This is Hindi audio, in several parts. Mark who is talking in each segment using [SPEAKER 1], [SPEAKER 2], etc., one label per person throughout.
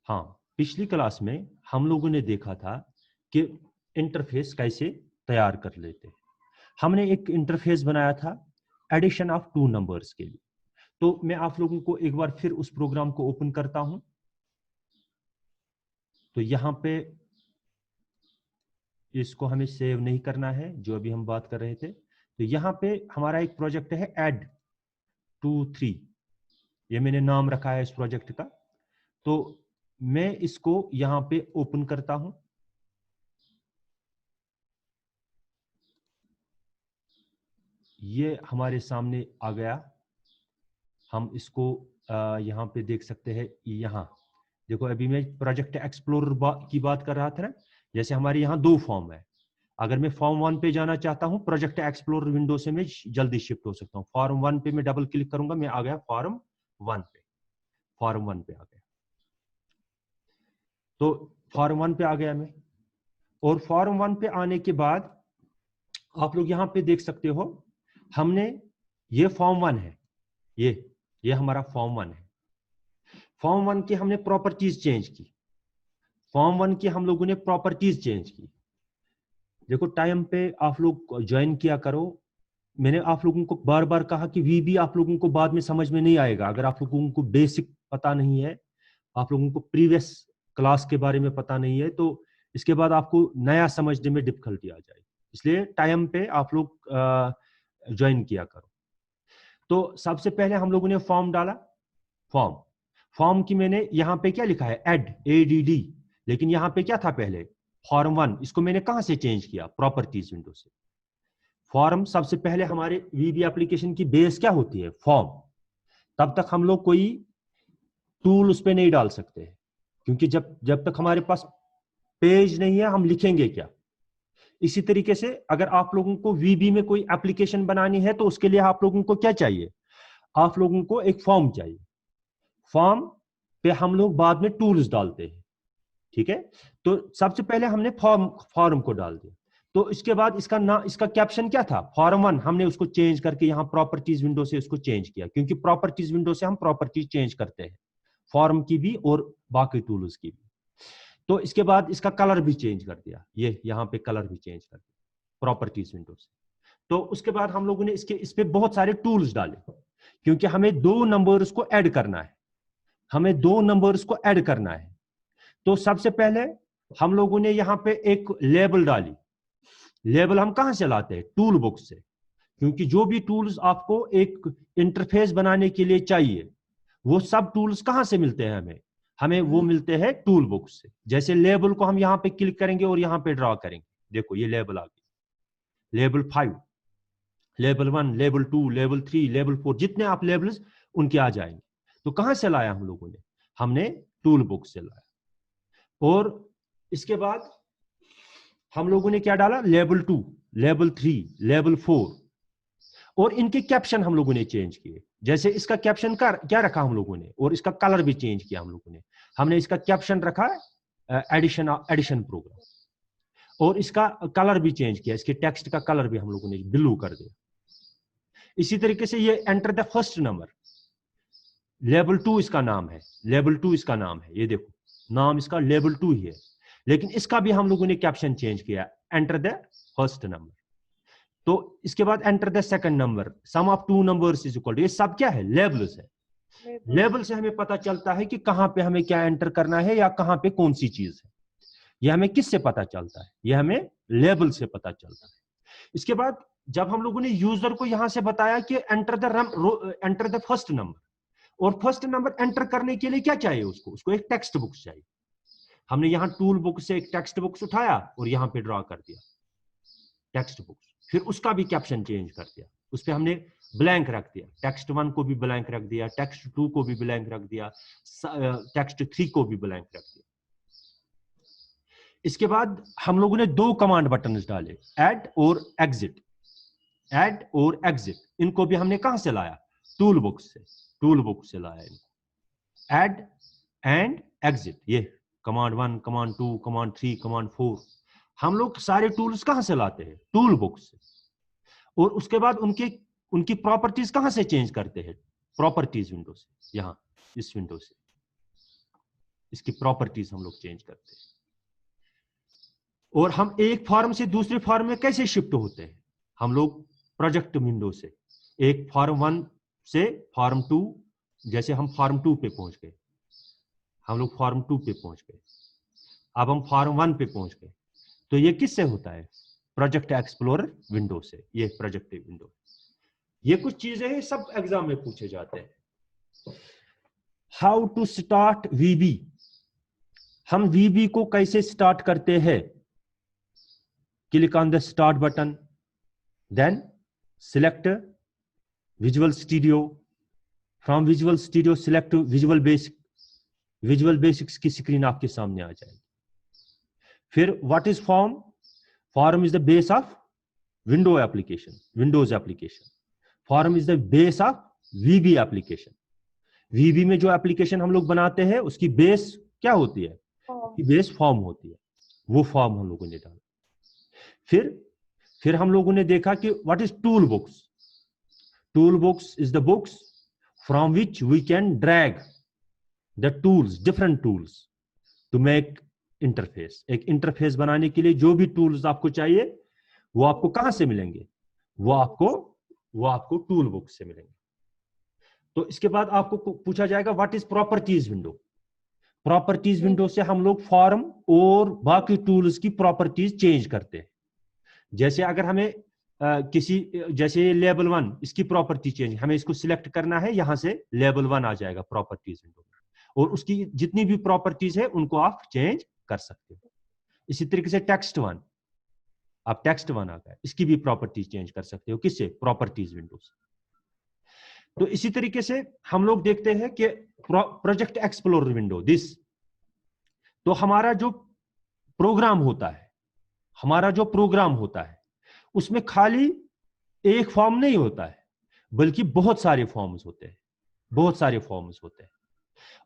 [SPEAKER 1] हाँ, पिछली क्लास में हम लोगों ने देखा था कि इंटरफेस कैसे तैयार कर लेते हैं। हमने एक इंटरफेस बनाया था एडिशन ऑफ टू नंबर्स के लिए। तो मैं आप लोगों को एक बार फिर उस प्रोग्राम को ओपन करता हूं। तो यहां पे इसको हमें सेव नहीं करना है, जो अभी हम बात कर रहे थे। तो यहां पे हमारा एक प्रोजेक्ट है ऐड 2 3, ये मैंने नाम रखा है इस प्रोजेक्ट का। तो मैं इसको यहां पे ओपन करता हूं। ये हमारे सामने आ गया। हम इसको यहाँ पे देख सकते हैं। यहाँ देखो, अभी मैं प्रोजेक्ट एक्सप्लोरर की बात कर रहा था ना। जैसे हमारे यहाँ दो फॉर्म है। अगर मैं फॉर्म 1 पे जाना चाहता हूँ, प्रोजेक्ट एक्सप्लोरर विंडो से मैं जल्दी शिफ्ट हो सकता हूँ। फॉर्म 1 पे मैं डबल क्लिक करूंगा, मैं आ गया फॉर्म 1 पे। फॉर्म 1 पे आ गया। तो फॉर्म 1 पे आ गया मैं। और फॉर्म 1 पे आने के बाद आप लोग यहाँ पे देख सकते हो, हमने ये फॉर्म 1 है। ये हमारा फॉर्म 1 है। फॉर्म 1 की हमने प्रॉपर्टीज चेंज की। फॉर्म 1 की हम लोगों ने प्रॉपर्टीज चेंज की। देखो, टाइम पे आप लोग ज्वाइन किया करो। मैंने आप लोगों को बार बार कहा कि वीबी आप लोगों को बाद में समझ में नहीं आएगा अगर आप लोगों को बेसिक पता नहीं है, आप लोगों को प्रीवियस क्लास के बारे में पता नहीं है, तो इसके बाद आपको नया समझने में डिफिकल्टी आ जाएगी। इसलिए टाइम पे आप लोग ज्वाइन किया करो। तो सबसे पहले हम लोगों ने फॉर्म डाला। फॉर्म फॉर्म की मैंने यहाँ पे क्या लिखा है, एड ADD। लेकिन यहाँ पे क्या था पहले, फॉर्म 1। इसको मैंने कहां से चेंज किया, प्रॉपर्टीज विंडो से। फॉर्म सबसे पहले हमारे वीबी एप्लीकेशन की बेस क्या होती है, फॉर्म। तब तक हम लोग कोई टूल उस पर नहीं डाल सकते हैं, क्योंकि जब जब तक हमारे पास पेज नहीं है, हम लिखेंगे क्या। इसी तरीके से अगर आप लोगों को वीबी में कोई एप्लीकेशन बनानी है, तो उसके लिए आप लोगों को क्या चाहिए, आप लोगों को एक फॉर्म चाहिए। फॉर्म पे हम लोग बाद में टूल्स डालते हैं, ठीक है। तो सबसे पहले हमने फॉर्म को डाल दिया। तो इसके बाद इसका कैप्शन क्या था, फॉर्म 1। हमने उसको चेंज करके यहाँ प्रॉपर्टीज विंडो से उसको चेंज किया, क्योंकि प्रॉपर्टीज विंडो से हम प्रॉपर्टीज चेंज करते हैं, फॉर्म की भी और बाकी टूल्स की भी। तो इसके बाद इसका कलर भी चेंज कर दिया, ये यहाँ पे कलर भी चेंज कर दिया प्रॉपर्टीज विंडो से। तो उसके बाद हम लोगों ने इस पे बहुत सारे टूल्स डाले, क्योंकि हमें दो नंबर्स को ऐड करना है। हमें दो नंबर्स को ऐड करना है। तो सबसे पहले हम लोगों ने यहाँ पे एक लेबल डाली। लेबल हम कहां से लाते हैं, टूल बुक से। क्योंकि जो भी टूल्स आपको एक इंटरफेस बनाने के लिए चाहिए, वो सब टूल्स कहां से मिलते हैं हमें, हमें वो मिलते हैं टूल बुक से। जैसे लेबल को हम यहाँ पे क्लिक करेंगे और यहाँ पे ड्रॉ करेंगे, देखो ये लेबल आ गया। Label 5, label 1, label 2, label 3, label 4, जितने आप लेबल्स उनके आ जाएंगे। तो कहां से लाया हम लोगों ने, हमने टूल बुक से लाया। और इसके बाद हम लोगों ने क्या डाला, लेवल 2, लेवल 3, लेवल 4। और इनके कैप्शन हम लोगों ने चेंज किए। जैसे इसका कैप्शन क्या रखा हम लोगों ने, और इसका कलर भी चेंज किया हम लोगों ने। हमने इसका कैप्शन रखा एडिशन प्रोग्राम, और इसका कलर भी चेंज किया। इसके टेक्स्ट का कलर भी हम लोगों ने ब्लू कर दिया। इसी तरीके से ये enter the first number, level 2 इसका नाम है, लेवल 2 इसका नाम है। ये देखो, नाम इसका लेवल 2 ही है, लेकिन इसका भी हम लोगों ने कैप्शन चेंज किया, एंटर द फर्स्ट नंबर। तो इसके बाद enter the second number, sum of two numbers is equal to, ये सब क्या है, लेबल्स है। लेबल से हमें पता चलता है कि कहां पे हमें क्या एंटर करना है, या कहां पे कौन सी चीज है। यह हमें किससे पता चलता है, यह हमें लेबल से पता चलता है। इसके बाद जब हम लोगों ने यूजर को यहां से बताया कि एंटर द फर्स्ट नंबर, और फर्स्ट नंबर एंटर करने के लिए क्या चाहिए, उसको एक टेक्स्ट बुक चाहिए। हमने यहां टूल बुक से एक टेक्स्ट बुक्स उठाया और यहां पे ड्रॉ कर दिया टेक्स्ट बुक्स। फिर उसका भी कैप्शन चेंज कर दिया, उस पर हमने ब्लैंक रख दिया। टेक्स्ट 1 को भी ब्लैंक रख दिया, टेक्स्ट 2 को भी ब्लैंक रख दिया, टेक्स्ट 3 को भी ब्लैंक रख दिया। इसके बाद हम लोगों ने दो कमांड बटन डाले, ऐड और एग्जिट। ऐड और एग्जिट, इनको भी हमने कहां से लाया, टूल बुक से। टूल बुक से लाया इनको, ऐड एंड एग्जिट। ये कमांड 1, कमांड 2, कमांड 3, कमांड 4, हम लोग सारे टूल्स कहां से लाते हैं, टूल बुक से। और उसके बाद उनकी प्रॉपर्टीज कहां से चेंज करते हैं, प्रॉपर्टीज विंडो से। यहां इस विंडो से, इसकी प्रॉपर्टीज हम लोग चेंज करते हैं। और हम एक फॉर्म से दूसरे फॉर्म में कैसे शिफ्ट होते हैं? हम लोग प्रोजेक्ट विंडो से एक फॉर्म 1 से फॉर्म 2, जैसे हम फॉर्म 2 पे पहुंच गए, हम लोग फॉर्म 2 पे पहुंच गए, अब हम फॉर्म 1 पे पहुंच गए, तो ये किससे होता है? प्रोजेक्ट एक्सप्लोरर विंडो से। ये प्रोजेक्ट विंडो, ये कुछ चीजें हैं सब एग्जाम में पूछे जाते हैं। हाउ टू स्टार्ट वीबी, हम वीबी को कैसे स्टार्ट करते हैं? Click on the start button, then select Visual Studio, from Visual Studio select Visual Basic, Visual Basics की स्क्रीन आपके सामने आ जाएगी। फिर what is form? Form is the base of window application, Windows application. Form is the base of VB application. VB में जो एप्लीकेशन हम लोग बनाते हैं उसकी बेस क्या होती है? बेस फॉर्म होती है, वो फॉर्म हम लोगों ने डाला। फिर हम लोगों ने देखा कि what is tool books? Tool books is the books from which we can drag the tools, different tools to make interface. एक इंटरफेस बनाने के लिए जो भी टूल्स आपको चाहिए वो आपको कहां से मिलेंगे? वो आपको टूल बुक से मिलेंगे। तो इसके बाद आपको पूछा जाएगा what is properties window? Properties window से हम लोग फॉर्म और बाकी टूल्स की प्रॉपर्टीज चेंज करते हैं। जैसे अगर हमें जैसे लेबल 1, इसकी प्रॉपर्टी चेंज, हमें इसको सिलेक्ट करना है, यहां से लेबल 1 आ जाएगा प्रॉपर्टीज विंडो में, और उसकी जितनी भी प्रॉपर्टीज है उनको आप चेंज कर सकते हो। इसी तरीके से टेक्स्ट 1, आप टेक्स्ट 1 आ गया, इसकी भी प्रॉपर्टीज चेंज कर सकते हो। किससे? प्रॉपर्टीज विंडो से। तो इसी तरीके से हम लोग देखते हैं कि प्रोजेक्ट एक्सप्लोरर विंडो, दिस, तो हमारा जो प्रोग्राम होता है उसमें खाली एक फॉर्म नहीं होता है, बल्कि बहुत सारे फॉर्म्स होते हैं।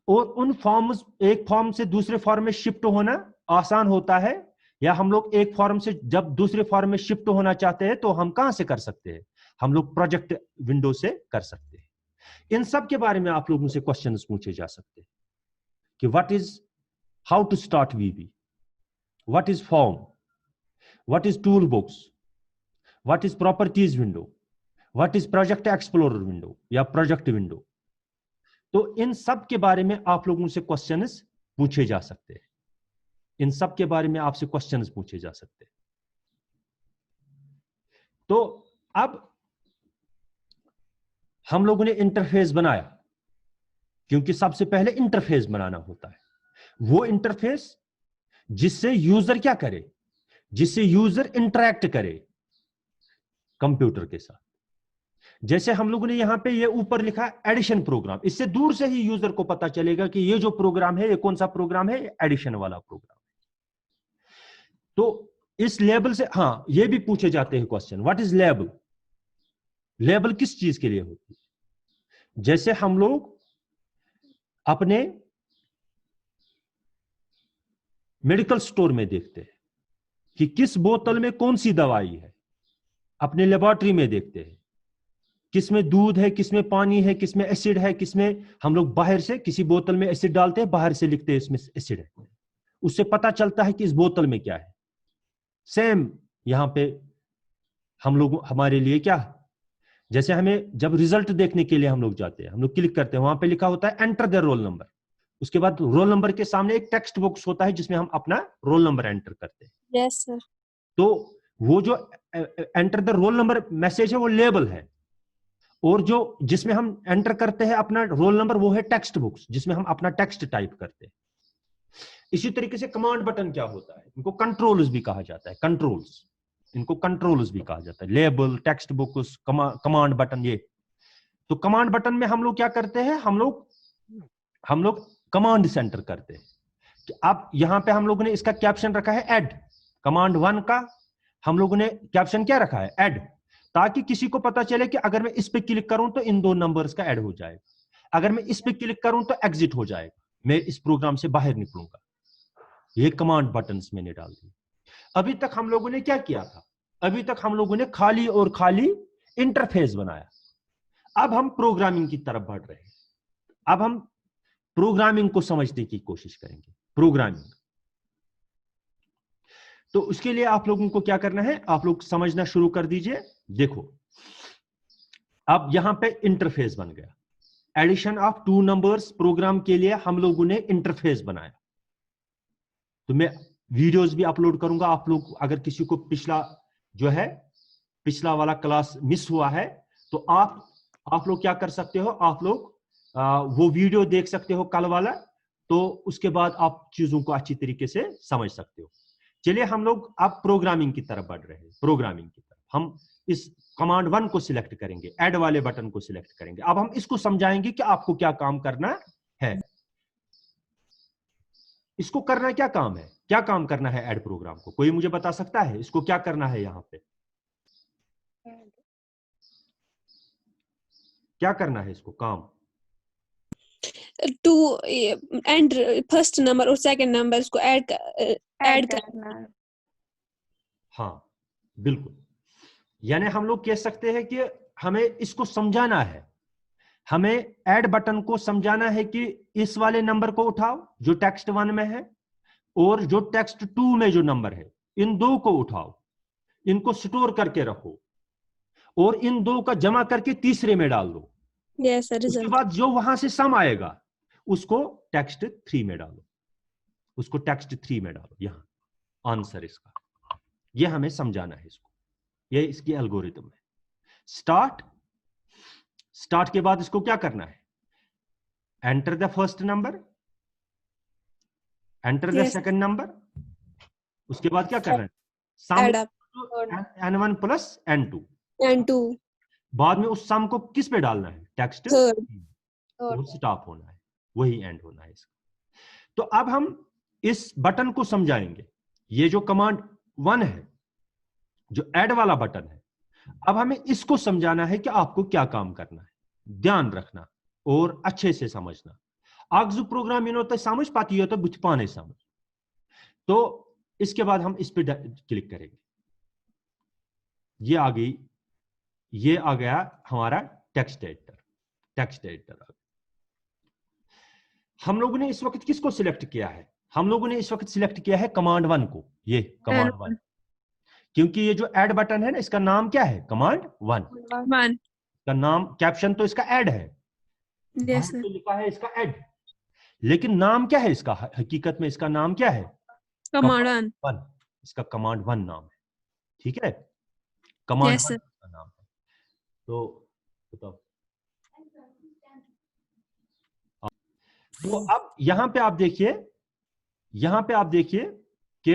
[SPEAKER 1] और उन फॉर्म्स, एक फॉर्म से दूसरे फॉर्म में शिफ्ट होना आसान होता है, या हम लोग एक फॉर्म से जब दूसरे फॉर्म में शिफ्ट होना चाहते हैं तो हम कहां से कर सकते हैं? हम लोग प्रोजेक्ट विंडो से कर सकते हैं। इन सब के बारे में आप लोगों से क्वेश्चंस पूछे जा सकते हैं कि what is, how to start VB, what is form, what is tool books, what is properties window, what is project explorer window या प्रोजेक्ट विंडो। तो इन सब के बारे में आप लोगों से क्वेश्चंस पूछे जा सकते हैं, इन सब के बारे में आपसे क्वेश्चंस पूछे जा सकते हैं। तो अब हम लोगों ने इंटरफेस बनाया, क्योंकि सबसे पहले इंटरफेस बनाना होता है, वो इंटरफेस जिससे यूजर क्या करे, जिससे यूजर इंटरैक्ट करे कंप्यूटर के साथ। जैसे हम लोगों ने यहां पे ये ऊपर लिखा एडिशन प्रोग्राम, इससे दूर से ही यूजर को पता चलेगा कि ये जो प्रोग्राम है ये कौन सा प्रोग्राम है, एडिशन वाला प्रोग्राम। तो इस लेबल से, हाँ, ये भी पूछे जाते हैं question, what is label? Label किस चीज के लिए होती है? जैसे हम लोग अपने मेडिकल स्टोर में देखते हैं कि किस बोतल में कौन सी दवाई है, अपने लेबोरेटरी में देखते हैं किसमें दूध है, किसमें पानी है, किसमें एसिड है, किसमें, हम लोग बाहर से किसी बोतल में एसिड डालते हैं, बाहर से लिखते हैं इसमें एसिड है, उससे पता चलता है कि इस बोतल में क्या है। सेम यहां पे हम लोग, हमारे लिए क्या, जैसे हमें जब रिजल्ट देखने के लिए हम लोग जाते हैं, हम लोग क्लिक करते हैं, वहां पे लिखा होता है एंटर द रोल नंबर, उसके बाद रोल नंबर के सामने एक टेक्स्ट बॉक्स होता है जिसमें हम अपना रोल नंबर एंटर करते हैं।
[SPEAKER 2] Yes sir.
[SPEAKER 1] तो वो जो enter the roll number message है वो लेबल है, और जो जिसमें हम एंटर करते हैं अपना रोल नंबर वो है टेक्स्ट बुक्स, जिसमें हम अपना टेक्स्ट टाइप करते हैं। इसी तरीके से कमांड बटन क्या होता है, इनको कंट्रोल्स भी कहा जाता है, कंट्रोल्स, इनको कंट्रोल्स भी कहा जाता है, label, text books, command button. ये तो कमांड बटन में हम लोग क्या करते हैं, हम लोग कमांड सेंटर करते हैं। कि अब यहां पे हम लोगों ने इसका कैप्शन रखा है ऐड, कमांड 1 का हम लोगों ने कैप्शन क्या रखा है, ऐड, ताकि किसी को पता चले कि अगर मैं इस पे क्लिक करूं तो इन दो नंबर्स का ऐड हो जाएगा, अगर मैं इस पे क्लिक करूं तो एग्जिट हो जाएगा, मैं इस प्रोग्राम से बाहर निकलूंगा। ये कमांड बटन्स मैंने डाल दिए। अभी तक हम लोगों ने क्या किया था, अभी तक हम लोगों ने खाली और खाली इंटरफेस बनाया। अब हम प्रोग्रामिंग की तरफ बढ़ रहे हैं। अब हम प्रोग्रामिंग को समझने की कोशिश करेंगे, प्रोग्रामिंग। तो उसके लिए आप लोगों को क्या करना है, आप लोग समझना शुरू कर दीजिए। देखो अब यहां पे इंटरफेस बन गया, addition of two numbers program के लिए हम लोगों ने इंटरफेस बनाया। तो मैं वीडियोस भी अपलोड करूंगा, आप लोग अगर किसी को पिछला जो है पिछला वाला क्लास मिस हुआ है तो आप लोग क्या कर सकते हो, आप लोग वो वीडियो देख सकते हो कल वाला, तो उसके बाद आप चीजों को अच्छी तरीके से समझ सकते हो। चलिए हम लोग अब प्रोग्रामिंग की तरफ बढ़ रहे हैं। प्रोग्रामिंग की तरफ हम इस कमांड 1 को सिलेक्ट करेंगे, ऐड वाले बटन को सिलेक्ट करेंगे। अब हम इसको समझाएंगे कि आपको क्या काम करना है। इसको करना क्या काम है, क्या काम करना है ऐड प्रोग्राम को, कोई मुझे बता सकता है इसको क्या करना है? यहां पे क्या करना है इसको काम?
[SPEAKER 2] टू एंड फर्स्ट नंबर और सेकंड नंबर उसको ऐड करना है।
[SPEAKER 1] हाँ बिल्कुल, यानी हम लोग कह सकते हैं कि हमें इसको समझाना है, हमें ऐड बटन को समझाना है कि इस वाले नंबर को उठाओ जो टेक्स्ट 1 में है, और जो टेक्स्ट 2 में जो नंबर है, इन दो को उठाओ, इनको स्टोर करके रखो, और इन दो का जमा करके तीसरे में डाल दो।
[SPEAKER 2] Yes sir.
[SPEAKER 1] उसके बाद जो वहां से सम आएगा उसको टेक्स्ट 3 में डालो, उसको टेक्स्ट 3 में डालो, यहां आंसर इसका। यह हमें समझाना है इसको, यह इसकी एल्गोरिथम है। स्टार्ट के बाद इसको क्या करना है, enter the first number, enter the second number, उसके बाद क्या करना है, सम n1 प्लस n2, बाद में उस सम को किस पे डालना है, टेक्स्ट और स्टॉप होना है, वही एंड होना है इसका। तो अब हम इस बटन को समझाएंगे, ये जो कमांड 1 है, जो ऐड वाला बटन है, अब हमें इसको समझाना है कि आपको क्या काम करना है, ध्यान रखना और अच्छे से समझना। आगजू प्रोग्राम इन समझ पाती हो तो बुझ पाने समझ। तो इसके बाद हम इस पे क्लिक करेंगे, ये आ गई, ये आ गया हमारा टेक्स्ट एडिटर। टेक्स्ट एडिटर आ गया। हम लोगों ने इस वक्त किसको सिलेक्ट किया है, हम लोगों ने इस वक्त सिलेक्ट किया है कमांड 1 को, ये कमांड 1, क्योंकि ये जो ऐड बटन है ना, इसका नाम क्या है, कमांड 1 का नाम, कैप्शन तो इसका ऐड है, तो लिखा है इसका ऐड, लेकिन नाम क्या है इसका, हकीकत में इसका नाम क्या है, कमांड 1। इसका कमांड 1 नाम है, ठीक है, कमांड 1 का नाम है। तो बताओ, तो अब यहां पे आप देखिए, यहां पे आप देखिए कि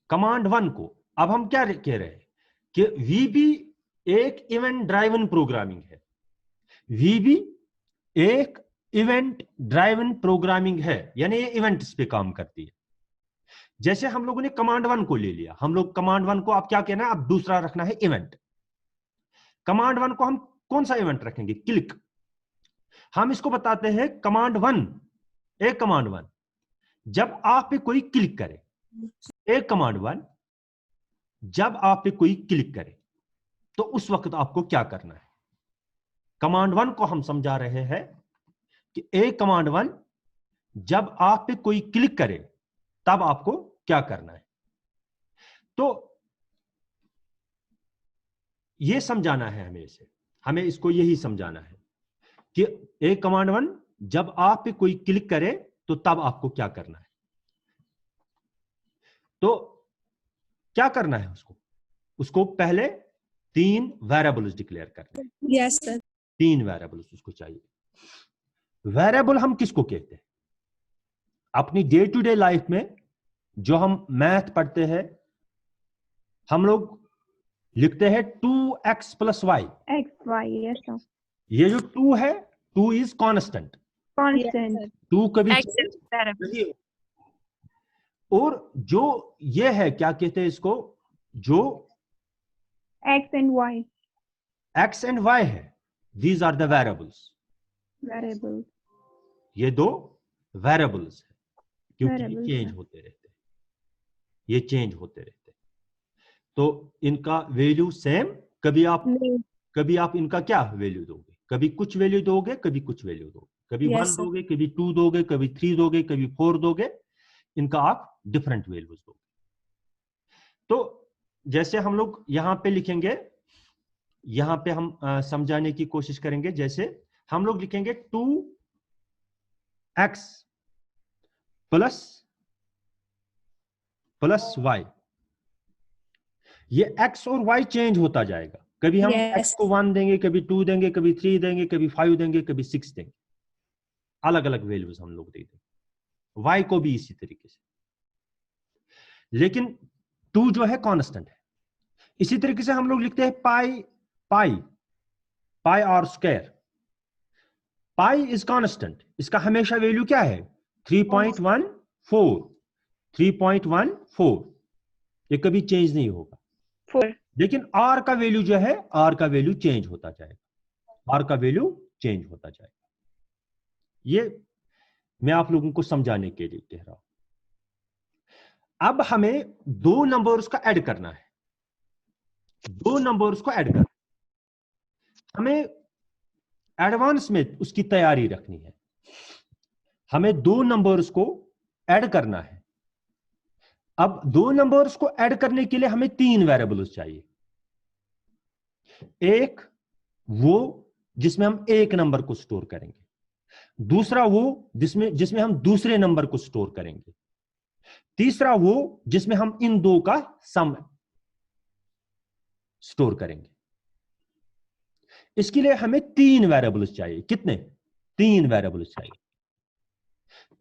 [SPEAKER 1] कमांड 1 को अब हम क्या कह रहे हैं कि वीबी एक इवेंट ड्राइवन प्रोग्रामिंग है, वीबी एक इवेंट ड्राइवन प्रोग्रामिंग है, यानी ये इवेंट्स पे काम करती है। जैसे हम लोगों ने कमांड 1 को ले लिया, हम लोग कमांड 1 को अब क्या कहना है, अब दूसरा रखना है इवेंट। कमांड 1 को हम कौन सा इवेंट रखेंगे, क्लिक। हम इसको बताते हैं कमांड 1, एक कमांड 1 जब आप पे कोई क्लिक करे, एक कमांड 1 जब आप पे कोई क्लिक करे तो उस वक्त आपको क्या करना है। कमांड 1 को हम समझा रहे हैं कि एक कमांड 1 जब आप पे कोई क्लिक करे तब आपको क्या करना है। तो यह समझाना है हमें, इसे हमें इसको यही समझाना है कि एक कमांड 1 जब आप पे कोई क्लिक करे तो तब आपको क्या करना है। तो क्या करना है उसको पहले 3 वेरिएबल्स डिक्लेयर करने हैं।
[SPEAKER 2] Yes sir.
[SPEAKER 1] 3 वेरिएबल्स उसको चाहिए। वेरिएबल हम किसको कहते हैं, अपनी डे टू डे लाइफ में जो हम मैथ पढ़ते हैं, हम लोग लिखते हैं 2x + y,
[SPEAKER 3] यस सर।
[SPEAKER 1] ये जो 2 है, 2 इज कांस्टेंट, 2 कभी नहीं हो। और जो ये है क्या कहते हैं इसको, जो
[SPEAKER 3] x and y
[SPEAKER 1] है, these are the variables, ये 2 वेरिएबल्स है, क्योंकि ये चेंज होते रहते हैं, ये चेंज होते रहते हैं। तो इनका वैल्यू सेम, कभी आप इनका क्या वैल्यू दोगे, कभी कुछ वैल्यू दोगे, कभी कुछ वैल्यू दोगे। कभी
[SPEAKER 2] Yes,
[SPEAKER 1] 1
[SPEAKER 2] sir.
[SPEAKER 1] दोगे, कभी 2 दोगे, कभी 3 दोगे, कभी 4 दोगे, इनका आप डिफरेंट वैल्यूज दोगे। तो जैसे हम लोग यहां पे लिखेंगे, यहां पे हम समझाने की कोशिश करेंगे। जैसे हम लोग लिखेंगे 2x प्लस y। ये x और y चेंज होता जाएगा। कभी हम
[SPEAKER 2] Yes.
[SPEAKER 1] x को 1 देंगे, कभी 2 देंगे, कभी 3 देंगे, कभी 5 देंगे, कभी 6 देंगे। अलग अलग वैल्यूज हम लोग देते हैं। y को भी इसी तरीके से, लेकिन 2 जो है कांस्टेंट है। इसी तरीके से हम लोग लिखते हैं pi r square. Pi is constant, इसका हमेशा वैल्यू क्या है? 3.14। ये कभी चेंज नहीं होगा।
[SPEAKER 2] 4.
[SPEAKER 1] लेकिन आर का वैल्यू जो है, आर का वैल्यू चेंज होता जाएगा, आर का वैल्यू चेंज होता जाएगा। ये मैं आप लोगों को समझाने के लिए कह रहा हूं। अब हमें 2 नंबर्स का ऐड करना है। 2 नंबर्स को ऐड करना, हमें एडवांस में उसकी तैयारी रखनी है। हमें 2 नंबर्स को ऐड करना है। अब 2 नंबर्स को ऐड करने के लिए हमें 3 वेरिएबल्स चाहिए। एक वो जिसमें हम एक नंबर को स्टोर करेंगे, दूसरा वो जिसमें हम दूसरे नंबर को स्टोर करेंगे, तीसरा वो जिसमें हम इन 2 का सम स्टोर करेंगे। इसके लिए हमें 3 वेरिएबल्स चाहिए। कितने? 3 वेरिएबल्स चाहिए।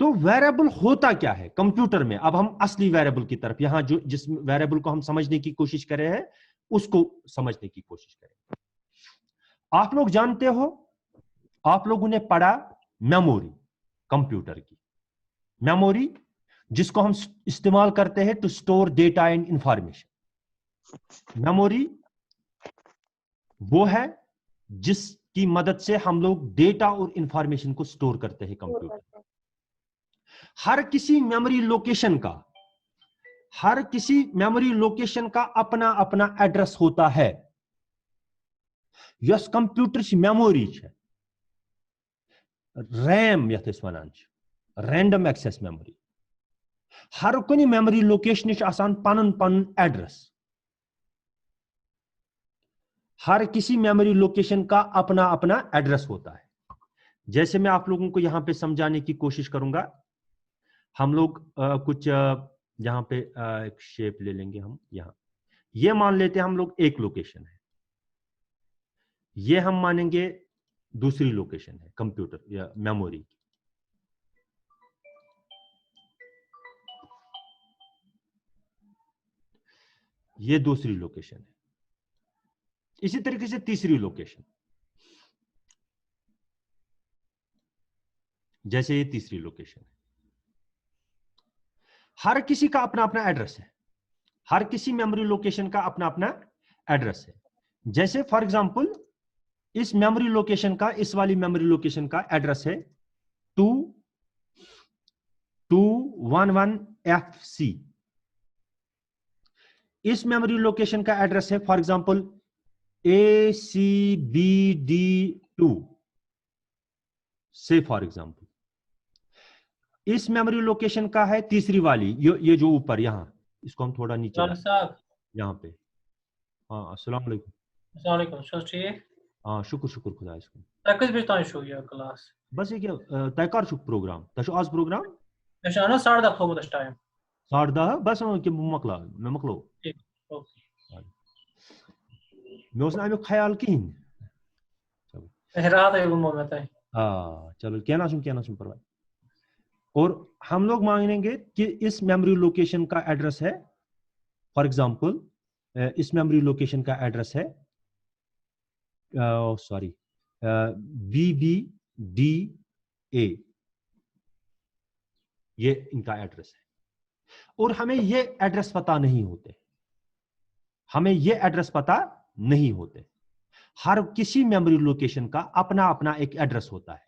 [SPEAKER 1] तो वेरिएबल होता क्या है कंप्यूटर में? अब हम असली वेरिएबल की तरफ, यहां जिस वेरिएबल को हम समझने की कोशिश कर रहे हैं, उसको समझने की कोशिश करें। आप लोग जानते हो, आप लोगों ने पढ़ा मेमोरी, कंप्यूटर की मेमोरी, जिसको हम इस्तेमाल करते हैं to store data and information. Memory वो है जिसकी मदद से हम लोग डेटा और इंफॉर्मेशन को स्टोर करते हैं कंप्यूटर। हर किसी मेमोरी लोकेशन का अपना अपना एड्रेस होता है। यस कंप्यूटर की मेमोरी है रैम, यथ वनान रैंडम एक्सेस मेमोरी। हर कुछ मेमोरी लोकेशन आसान पन पन एड्रेस। हर किसी मेमोरी लोकेशन का अपना अपना एड्रेस होता है। जैसे मैं आप लोगों को यहां पे समझाने की कोशिश करूंगा। हम लोग कुछ यहां पे एक शेप ले लेंगे हम। यहां ये मान लेते हैं हम लोग एक लोकेशन है, ये हम मानेंगे दूसरी लोकेशन है कंप्यूटर या मेमोरी की। ये दूसरी लोकेशन है। इसी तरीके से तीसरी लोकेशन, जैसे ये तीसरी लोकेशन है। हर किसी का अपना अपना एड्रेस है। हर किसी मेमोरी लोकेशन का अपना अपना एड्रेस है। जैसे फॉर एग्जांपल इस मेमोरी लोकेशन का, इस वाली मेमोरी लोकेशन का एड्रेस है 2211FC। इस मेमोरी लोकेशन का एड्रेस है फॉर एग्जांपल ACBD2 से फॉर एग्जांपल। इस मेमोरी लोकेशन का है तीसरी वाली, ये जो ऊपर यहां, इसको हम थोड़ा नीचे यहां पे। हाँ अस्सलाम वालेकुम।
[SPEAKER 4] अस्सलाम वालेकुम। ठीक।
[SPEAKER 1] हाँ शुक्र शुक्र खुदा इसको।
[SPEAKER 4] तकस भी तान शो ये क्लास
[SPEAKER 1] बस ये क्या तय कर शुक प्रोग्राम तशो आज प्रोग्राम
[SPEAKER 4] अच्छा ना 10:30 थोबत टाइम
[SPEAKER 1] 10:30 बस कि मकला मैं मकलो।
[SPEAKER 4] ठीक ओके
[SPEAKER 1] मैं उसने आमिक ख्याल कहीं।
[SPEAKER 4] रात है वो मोमेंट है।
[SPEAKER 1] हाँ चलो कहना सुन परवाह। और हम लोग मांगेंगे कि इस मेमोरी लोकेशन का एड्रेस है फॉर एग्जांपल, इस मेमोरी लोकेशन का एड्रेस है सॉरी BBDA, ये इनका एड्रेस है। और हमें ये एड्रेस पता नहीं होते, हमें ये एड्रेस पता नहीं होते। हर किसी मेमोरी लोकेशन का अपना अपना एक एड्रेस होता है।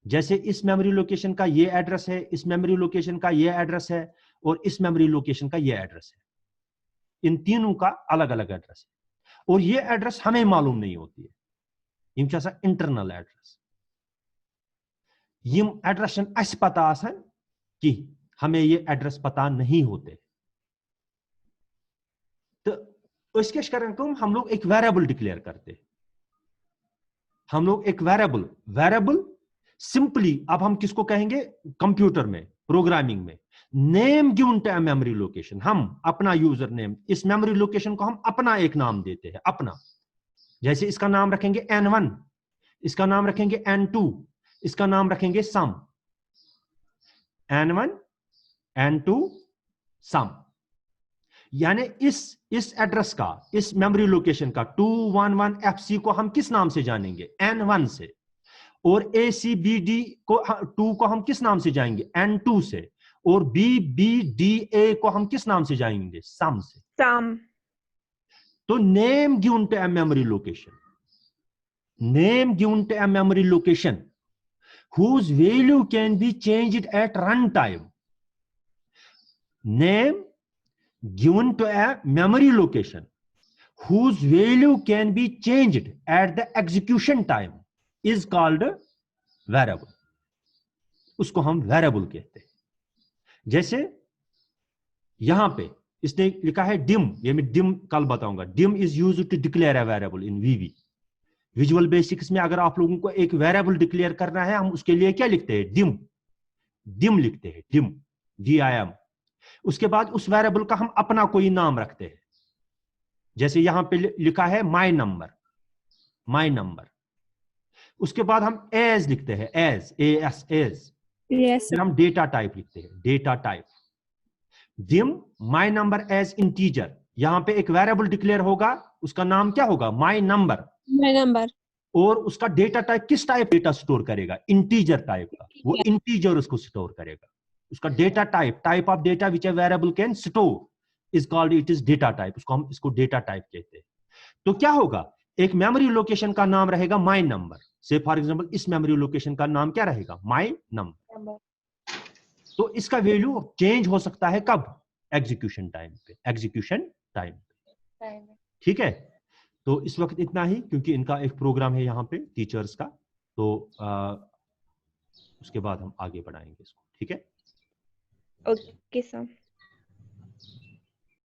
[SPEAKER 1] जैसे इस मेमोरी लोकेशन का ये एड्रेस है, इस मेमोरी लोकेशन का ये एड्रेस है, और इस मेमोरी लोकेशन का ये एड्रेस है। इन तीनों का अलग अलग एड्रेस है, और ये एड्रेस हमें मालूम नहीं होती है। इंटरनल एड्रेस यम एड्रेस अस पता आसान कि हमें ये एड्रेस पता नहीं होते। तो उसके हम लोग एक वेरिएबल डिक्लेयर करते, हम लोग एक वेरिएबल सिंपली, अब हम किसको कहेंगे कंप्यूटर में प्रोग्रामिंग में, name given to memory location, हम अपना यूजर नेम, इस मेमोरी लोकेशन को हम अपना एक नाम देते हैं अपना। जैसे इसका नाम रखेंगे n1, इसका नाम रखेंगे n2, इसका नाम रखेंगे सम, n1 n2 सम। यानी इस एड्रेस का, इस मेमोरी लोकेशन का 211FC को हम किस नाम से जानेंगे, n1 से, और ACBD को 2 को हम किस नाम से जाएंगे, n2 से, और BBDA को हम किस नाम से जाएंगे, सम से।
[SPEAKER 3] Sum.
[SPEAKER 1] तो name given to a memory location, name given to a memory location whose value can be changed at runtime. Name given to a memory location whose value can be changed at the execution time is called variable. उसको हम variable कहते हैं। जैसे यहां पे इसने लिखा है dim, ये मैं dim कल बताऊंगा। dim is used to declare a variable in VB. Visual basics में अगर आप लोगों को एक वेरिएबल डिक्लेयर करना है, हम उसके लिए क्या लिखते हैं, डिम लिखते हैं, DIM। उसके बाद उस वेरिएबल का हम अपना कोई नाम रखते हैं। जैसे यहां पे लिखा है माय नंबर। उसके बाद हम एज लिखते हैं, एज।
[SPEAKER 2] Yes.
[SPEAKER 1] फिर हम डेटा टाइप लिखते हैं, data type. Dim my number as integer, यहां पे एक वेरिएबल डिक्लेयर होगा, उसका नाम क्या होगा, माय नंबर।
[SPEAKER 2] My number.
[SPEAKER 1] और उसका डेटा टाइप किस टाइप डेटा स्टोर करेगा, इंटीजर टाइप का, वो इंटीजर उसको स्टोर करेगा। उसका data type of data which a variable can store is called, it is data type. इसको डेटा टाइप कहते हैं। तो क्या होगा, एक मेमोरी लोकेशन का नाम रहेगा माय नंबर से, फॉर एग्जांपल इस मेमोरी लोकेशन का नाम क्या रहेगा, माय नंबर। तो इसका वैल्यू चेंज हो सकता है कब, एग्जीक्यूशन टाइम पे। ठीक है, तो इस वक्त इतना ही, क्योंकि इनका एक प्रोग्राम है यहाँ पे टीचर्स का, तो उसके बाद हम आगे बढ़ाएंगे इसको। ठीक है,
[SPEAKER 3] Okay, sir.